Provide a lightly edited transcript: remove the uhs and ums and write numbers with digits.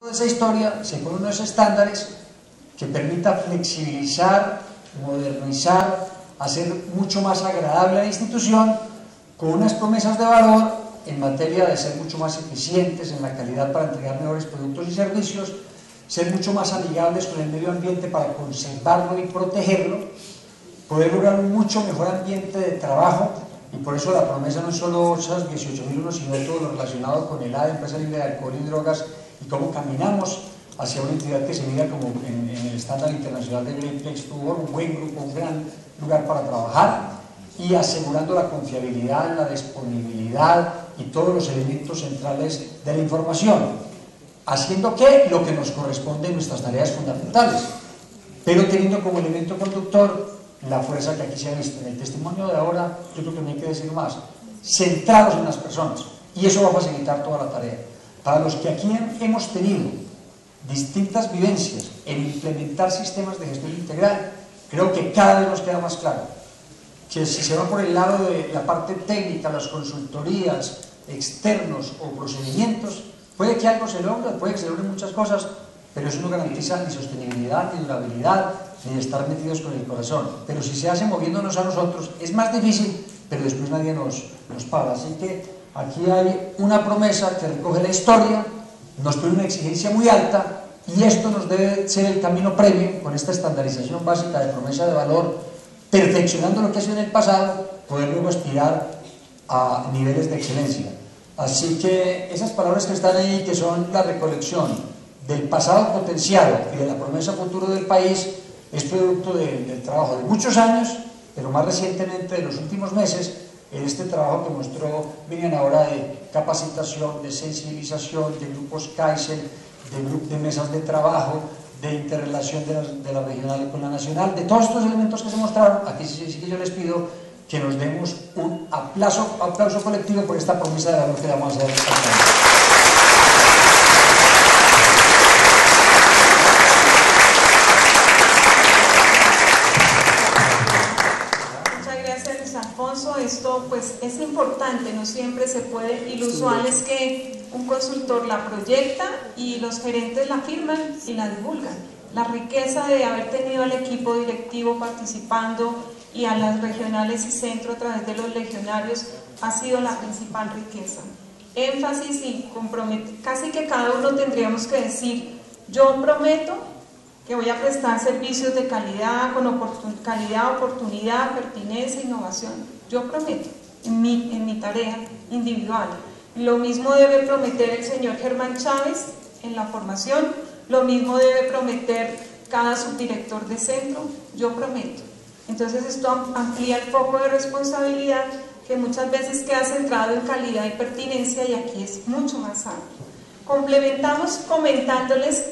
De esa historia se ponen unos estándares que permita flexibilizar, modernizar, hacer mucho más agradable a la institución, con unas promesas de valor en materia de ser mucho más eficientes en la calidad para entregar mejores productos y servicios, ser mucho más amigables con el medio ambiente para conservarlo y protegerlo, poder lograr un mucho mejor ambiente de trabajo, y por eso la promesa no es solo esos 18.001, sino todo lo relacionado con el ADE, Empresa Libre de Alcohol y Drogas, y cómo caminamos hacia una entidad que se mira como en el estándar internacional de Great Place to Work, un buen grupo, un gran lugar para trabajar, y asegurando la confiabilidad, la disponibilidad y todos los elementos centrales de la información, haciendo lo que nos corresponde en nuestras tareas fundamentales, pero teniendo como elemento conductor la fuerza que aquí se ha visto. En el testimonio de ahora, yo creo que no hay que decir más, centrados en las personas, y eso va a facilitar toda la tarea. Para los que aquí hemos tenido distintas vivencias en implementar sistemas de gestión integral, creo que cada vez nos queda más claro que si se va por el lado de la parte técnica, las consultorías, externos o procedimientos, puede que algo se logre, puede que se logren muchas cosas, pero eso no garantiza ni sostenibilidad, ni durabilidad, ni estar metidos con el corazón. Pero si se hace moviéndonos a nosotros, es más difícil, pero después nadie nos para. Así que aquí hay una promesa que recoge la historia, nos pone una exigencia muy alta, y esto nos debe ser el camino previo, con esta estandarización básica de promesa de valor, perfeccionando lo que ha sido en el pasado, poder luego aspirar a niveles de excelencia. Así que esas palabras que están ahí, que son la recolección del pasado potenciado y de la promesa futuro del país, es producto del trabajo de muchos años, pero más recientemente de los últimos meses, en este trabajo que mostró Miriam ahora de capacitación, de sensibilización, de grupos Kaizen, de mesas de trabajo, de interrelación de la regional con la nacional, de todos estos elementos que se mostraron. Aquí sí que yo les pido que nos demos un aplauso colectivo por esta promesa de valor que vamos a hacer. Alfonso, esto pues es importante, no siempre se puede, y lo usual es que un consultor la proyecta y los gerentes la firman y la divulgan. La riqueza de haber tenido al equipo directivo participando y a las regionales y centro a través de los legionarios ha sido la principal riqueza. Énfasis y comprometer, casi que cada uno tendríamos que decir: yo prometo que voy a prestar servicios de calidad, con calidad, oportunidad, pertinencia, innovación. Yo prometo en mi tarea individual. Lo mismo debe prometer el señor Germán Chávez en la formación, lo mismo debe prometer cada subdirector de centro. Yo prometo. Entonces esto amplía el foco de responsabilidad, que muchas veces queda centrado en calidad y pertinencia, y aquí es mucho más amplio. Complementamos comentándoles